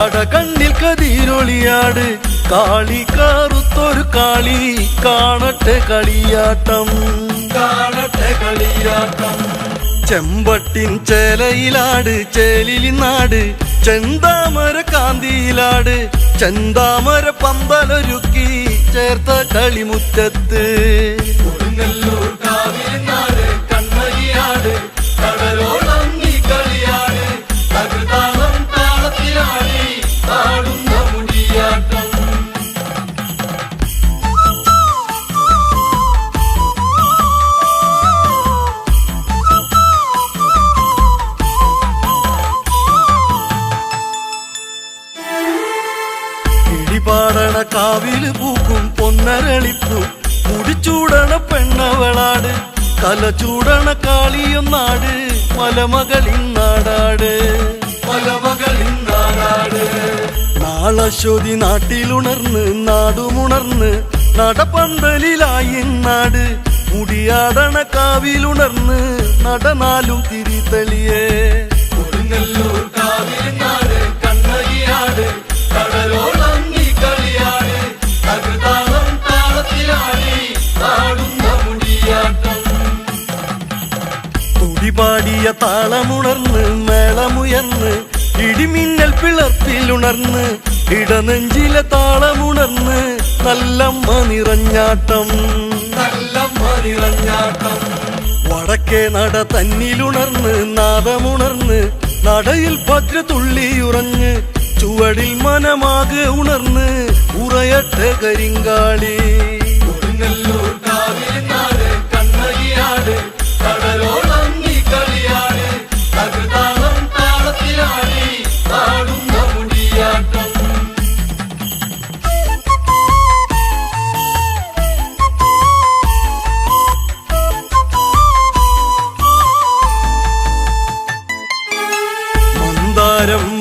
കടകണ്ണിൽ കതിരൊളിയാട് കാളി കാറുത്തൊരു കാളി കാണട്ടെ കളിയാട്ടം ചെമ്പട്ടിൻ ചേലയിലാട് ചേലിനാട് ചെന്താമര കാന്തിയിലാട് ചെന്താമര പന്തലൊരുക്കി ചേർത്ത കളിമുറ്റത്ത് പാടണ കാവില് പൂക്കും പൊന്നരളിപ്പൂ മുടിച്ചൂടണ പെണ്ണവളാട് കലചൂടണ കാളിയൊന്നാട് മലമകളിന്നാടാട് നാളശ്വതി നാട്ടിലുണർന്ന് നാടുമുണർന്ന് നടപന്തലിലായി നാട് മുടിയാടണ കാവിലുണർന്ന് നടനാലും തിരിതെളിയേ കൊടുങ്ങല്ലൂർ കാവിലിനാട് കണ്ണകിയാട് പാടിയ താളമുണർന്ന് മേളമുയർന്ന് ഇടിമിന്നൽ പിളർത്തിലുണർന്ന് ഇടനെഞ്ചിലെ താളമുണർന്ന് നല്ലമ്മ നിറഞ്ഞാട്ടം വടക്കേ നട തന്നിലുണർന്ന് നാദമുണർന്ന് നടയിൽ ഭദ്ര തുള്ളിയുറഞ്ഞ് ചുവടിൽ മനമാകെ ഉണർന്ന് ഉറയട്ടെ കരിങ്കാളി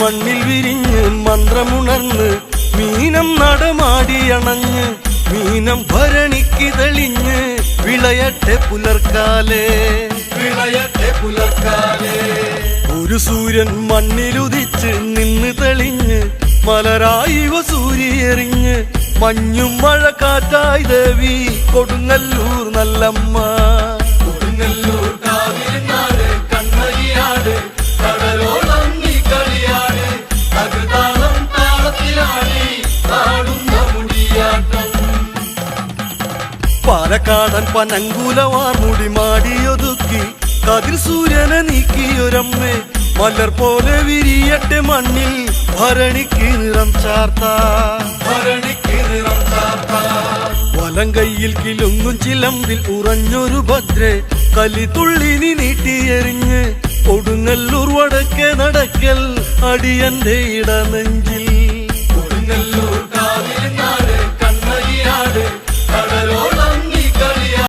മണ്ണിൽ വിരിഞ്ഞ് മന്ത്രമുണർന്ന് മീനം നടമാടിയണഞ്ഞ് മീനം ഭരണിക്ക് തെളിഞ്ഞ് വിളയട്ടെ പുലർക്കാലേ ഒരു സൂര്യൻ മണ്ണിലുദിച്ച് നിന്ന് തെളിഞ്ഞ് മലരായി സൂര്യറിഞ്ഞ് മഞ്ഞും മഴ കാറ്റായി ദേവി കൊടുങ്ങല്ലൂർ നല്ലമ്മ പാലക്കാടൻ പനങ്കൂലവാർ മുടി മാടിയൊതുക്കി കതിർ സൂര്യനെ നീക്കിയൊരമ്മേ മലർ പോലെ വിരിയട്ടെ മണ്ണിൽ ഭരണിക്ക് നിറം ചാർത്ത വലം കയ്യിൽ കിലുങ്ങും ചിലമ്പിൽ ഉറഞ്ഞൊരു ഭദ്രെ കലിതുള്ളിനി നീട്ടിയെറിഞ്ഞ് കൊടുങ്ങല്ലൂർ വടക്കേ നടക്കൽ അടിയന്റെ ഇടനെഞ്ചിൽ